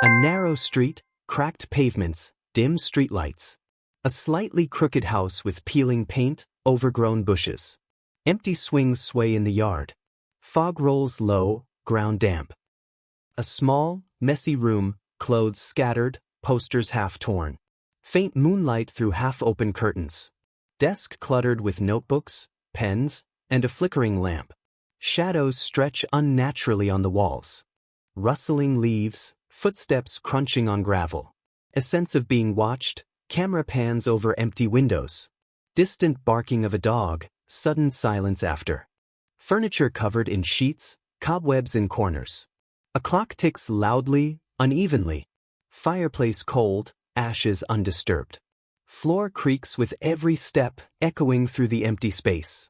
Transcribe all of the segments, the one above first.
A narrow street, cracked pavements, dim streetlights. A slightly crooked house with peeling paint, overgrown bushes. Empty swings sway in the yard. Fog rolls low, ground damp. A small, messy room, clothes scattered, posters half torn. Faint moonlight through half-open curtains. Desk cluttered with notebooks, pens, and a flickering lamp. Shadows stretch unnaturally on the walls. Rustling leaves, footsteps crunching on gravel. A sense of being watched, camera pans over empty windows. Distant barking of a dog, sudden silence after. Furniture covered in sheets, cobwebs in corners. A clock ticks loudly, unevenly. Fireplace cold, ashes undisturbed. Floor creaks with every step, echoing through the empty space.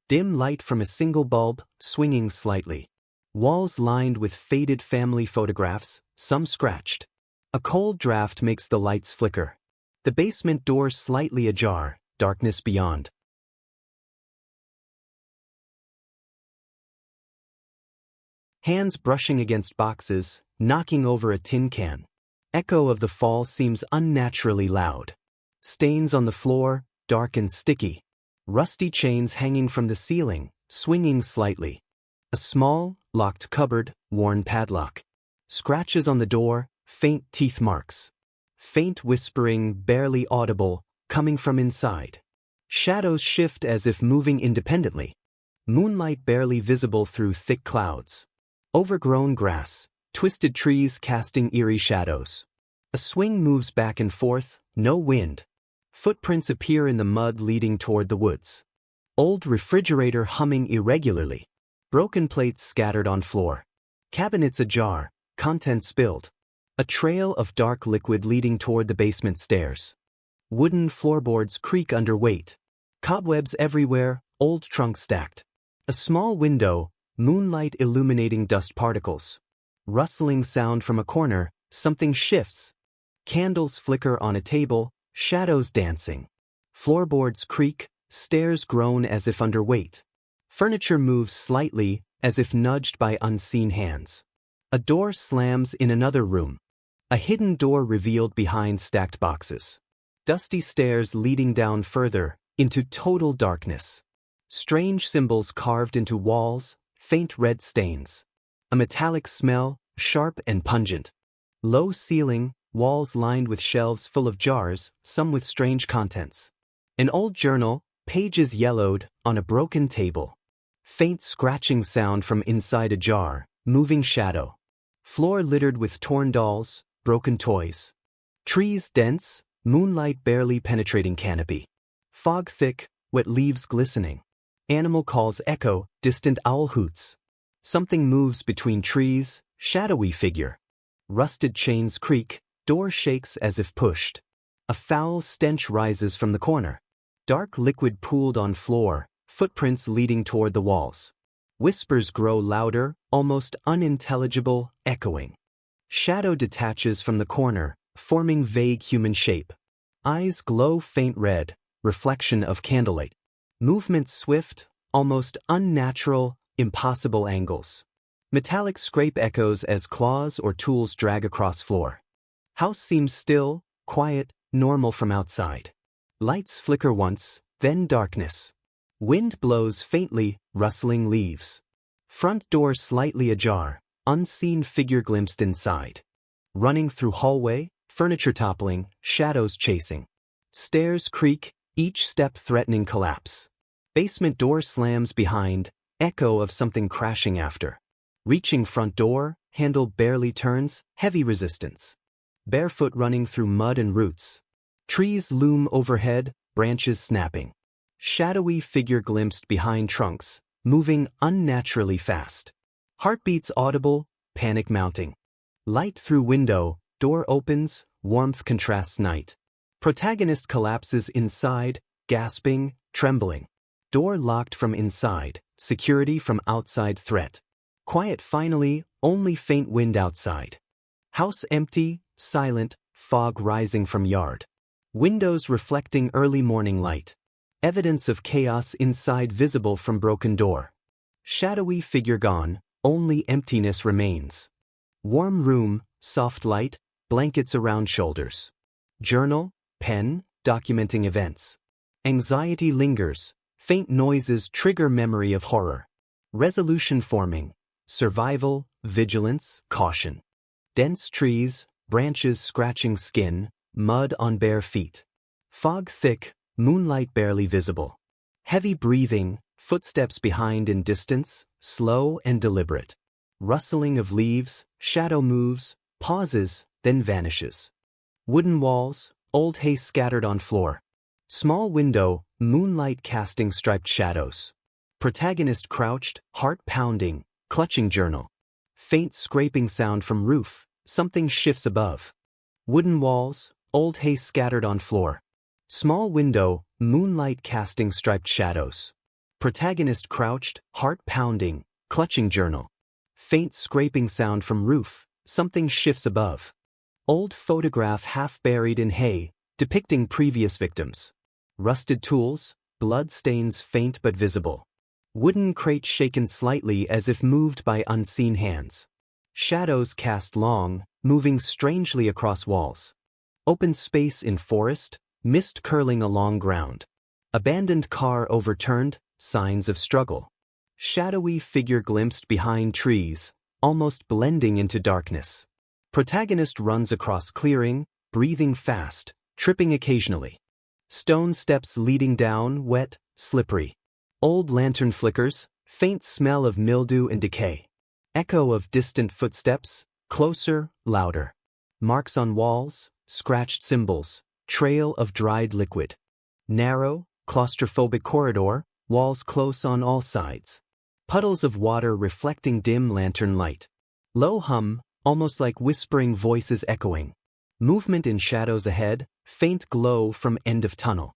Dim light from a single bulb, swinging slightly. Walls lined with faded family photographs, some scratched. A cold draft makes the lights flicker. The basement door slightly ajar, darkness beyond. Hands brushing against boxes, knocking over a tin can. Echo of the fall seems unnaturally loud. Stains on the floor, dark and sticky. Rusty chains hanging from the ceiling, swinging slightly. A small, locked cupboard, worn padlock. Scratches on the door, faint teeth marks. Faint whispering, barely audible, coming from inside. Shadows shift as if moving independently. Moonlight barely visible through thick clouds. Overgrown grass, twisted trees casting eerie shadows. A swing moves back and forth, no wind. Footprints appear in the mud leading toward the woods. Old refrigerator humming irregularly. Broken plates scattered on floor. Cabinets ajar, contents spilled. A trail of dark liquid leading toward the basement stairs. Wooden floorboards creak under weight. Cobwebs everywhere, old trunks stacked. A small window, moonlight illuminating dust particles. Rustling sound from a corner, something shifts. Candles flicker on a table, shadows dancing. Floorboards creak, stairs groan as if under weight. Furniture moves slightly, as if nudged by unseen hands. A door slams in another room. A hidden door revealed behind stacked boxes. Dusty stairs leading down further, into total darkness. Strange symbols carved into walls, faint red stains. A metallic smell, sharp and pungent. Low ceiling, walls lined with shelves full of jars, some with strange contents. An old journal, pages yellowed, on a broken table. Faint scratching sound from inside a jar, moving shadow. Floor littered with torn dolls, broken toys. Trees dense, moonlight barely penetrating canopy. Fog thick, wet leaves glistening. Animal calls echo, distant owl hoots. Something moves between trees, shadowy figure. Rusted chains creak, door shakes as if pushed. A foul stench rises from the corner. Dark liquid pooled on floor, footprints leading toward the walls. Whispers grow louder, almost unintelligible, echoing. Shadow detaches from the corner, forming vague human shape. Eyes glow faint red, reflection of candlelight. Movement swift, almost unnatural, impossible angles. Metallic scrape echoes as claws or tools drag across floor. House seems still, quiet, normal from outside. Lights flicker once, then darkness. Wind blows faintly, rustling leaves. Front door slightly ajar, unseen figure glimpsed inside. Running through hallway, furniture toppling, shadows chasing. Stairs creak, each step threatening collapse. Basement door slams behind, echo of something crashing after. Reaching front door, handle barely turns, heavy resistance. Barefoot running through mud and roots. Trees loom overhead, branches snapping. Shadowy figure glimpsed behind trunks, moving unnaturally fast. Heartbeats audible, panic mounting. Light through window, door opens, warmth contrasts night. Protagonist collapses inside, gasping, trembling. Door locked from inside, security from outside threat. Quiet finally, only faint wind outside. House empty, silent, fog rising from yard. Windows reflecting early morning light. Evidence of chaos inside visible from broken door. Shadowy figure gone, only emptiness remains. Warm room, soft light, blankets around shoulders. Journal, pen, documenting events. Anxiety lingers, faint noises trigger memory of horror. Resolution forming, survival, vigilance, caution. Dense trees, branches scratching skin, mud on bare feet. Fog thick, moonlight barely visible. Heavy breathing, footsteps behind in distance, slow and deliberate. Rustling of leaves, shadow moves, pauses, then vanishes. Wooden walls, old hay scattered on floor. Small window, moonlight casting striped shadows. Protagonist crouched, heart pounding, clutching journal. Faint scraping sound from roof, something shifts above. Wooden walls, old hay scattered on floor. Small window, moonlight casting striped shadows. Protagonist crouched, heart pounding, clutching journal. Faint scraping sound from roof, something shifts above. Old photograph half buried in hay, depicting previous victims. Rusted tools, blood stains faint but visible. Wooden crate shaken slightly as if moved by unseen hands. Shadows cast long, moving strangely across walls. Open space in forest, mist curling along ground. Abandoned car overturned, signs of struggle. Shadowy figure glimpsed behind trees, almost blending into darkness. Protagonist runs across clearing, breathing fast, tripping occasionally. Stone steps leading down, wet, slippery. Old lantern flickers, faint smell of mildew and decay. Echo of distant footsteps, closer, louder. Marks on walls, scratched symbols, trail of dried liquid. Narrow, claustrophobic corridor, walls close on all sides. Puddles of water reflecting dim lantern light. Low hum, almost like whispering voices echoing. Movement in shadows ahead, faint glow from end of tunnel.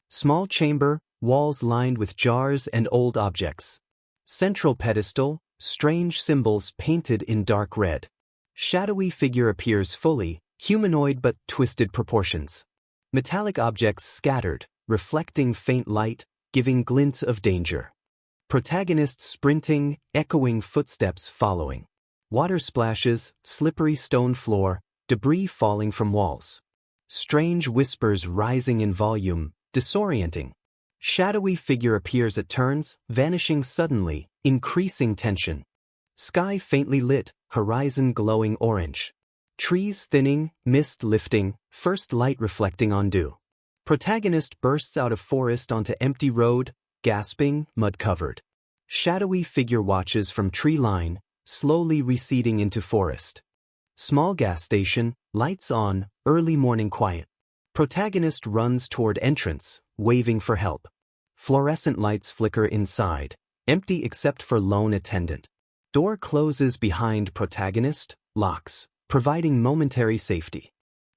Small chamber, walls lined with jars and old objects. Central pedestal, strange symbols painted in dark red. Shadowy figure appears fully, humanoid but twisted proportions. Metallic objects scattered, reflecting faint light, giving glint of danger. Protagonist sprinting, echoing footsteps following. Water splashes, slippery stone floor, debris falling from walls. Strange whispers rising in volume, disorienting. Shadowy figure appears at turns, vanishing suddenly, increasing tension. Sky faintly lit, horizon glowing orange. Trees thinning, mist lifting, first light reflecting on dew. Protagonist bursts out of forest onto empty road, gasping, mud-covered. Shadowy figure watches from tree line, slowly receding into forest. Small gas station, lights on, early morning quiet. Protagonist runs toward entrance, waving for help. Fluorescent lights flicker inside, empty except for lone attendant. Door closes behind protagonist, locks, providing momentary safety.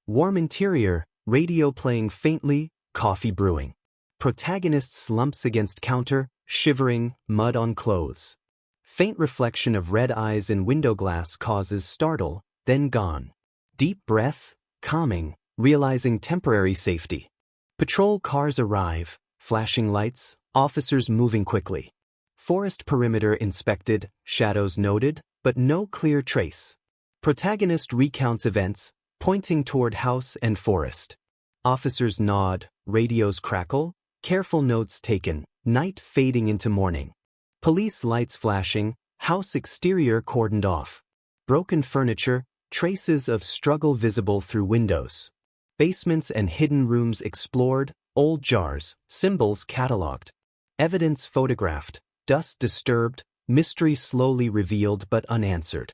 Warm interior, radio playing faintly, coffee brewing. Protagonist slumps against counter, shivering, mud on clothes. Faint reflection of red eyes in window glass causes startle, then gone. Deep breath, calming, realizing temporary safety. Patrol cars arrive, flashing lights, officers moving quickly. Forest perimeter inspected, shadows noted, but no clear trace. Protagonist recounts events, pointing toward house and forest. Officers nod, radios crackle, careful notes taken, night fading into morning. Police lights flashing, house exterior cordoned off. Broken furniture, traces of struggle visible through windows. Basements and hidden rooms explored, old jars, symbols catalogued. Evidence photographed, dust disturbed, mystery slowly revealed but unanswered.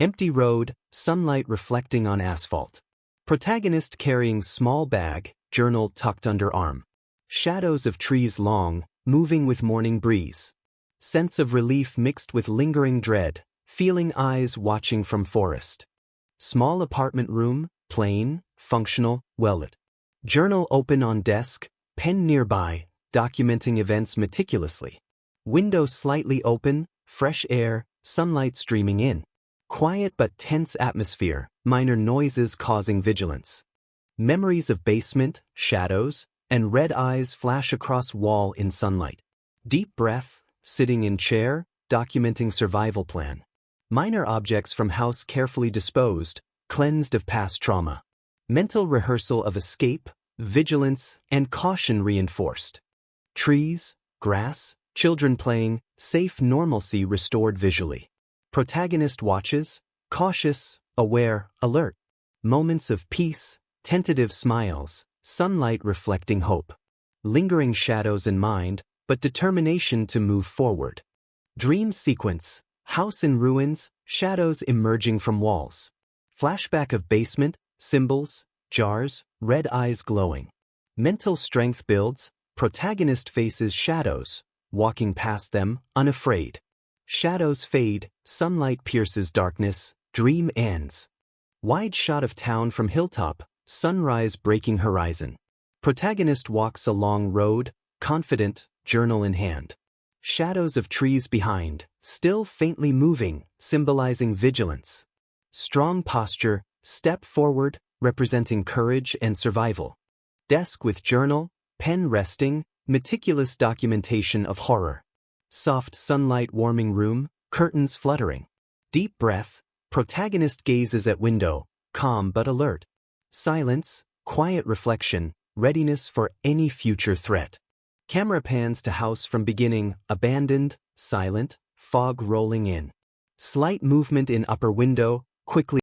Empty road, sunlight reflecting on asphalt. Protagonist carrying small bag, journal tucked under arm. Shadows of trees long, moving with morning breeze. Sense of relief mixed with lingering dread, feeling eyes watching from forest. Small apartment room, plain, functional, well-lit. Journal open on desk, pen nearby, documenting events meticulously. Window slightly open, fresh air, sunlight streaming in. Quiet but tense atmosphere, minor noises causing vigilance. Memories of basement, shadows, and red eyes flash across wall in sunlight. Deep breath, sitting in chair, documenting survival plan. Minor objects from house carefully disposed, cleansed of past trauma. Mental rehearsal of escape, vigilance, and caution reinforced. Trees, grass, children playing, safe normalcy restored visually. Protagonist watches, cautious, aware, alert. Moments of peace, tentative smiles, sunlight reflecting hope. Lingering shadows in mind, but determination to move forward. Dream sequence, house in ruins, shadows emerging from walls. Flashback of basement, symbols, jars, red eyes glowing. Mental strength builds, protagonist faces shadows, walking past them, unafraid. Shadows fade, sunlight pierces darkness, dream ends. Wide shot of town from hilltop, sunrise breaking horizon. Protagonist walks along road, confident, journal in hand. Shadows of trees behind, still faintly moving, symbolizing vigilance. Strong posture, step forward, representing courage and survival. Desk with journal, pen resting, meticulous documentation of horror. Soft sunlight warming room, curtains fluttering. Deep breath, protagonist gazes at window, calm but alert. Silence, quiet reflection, readiness for any future threat. Camera pans to house from beginning, abandoned, silent, fog rolling in. Slight movement in upper window, quickly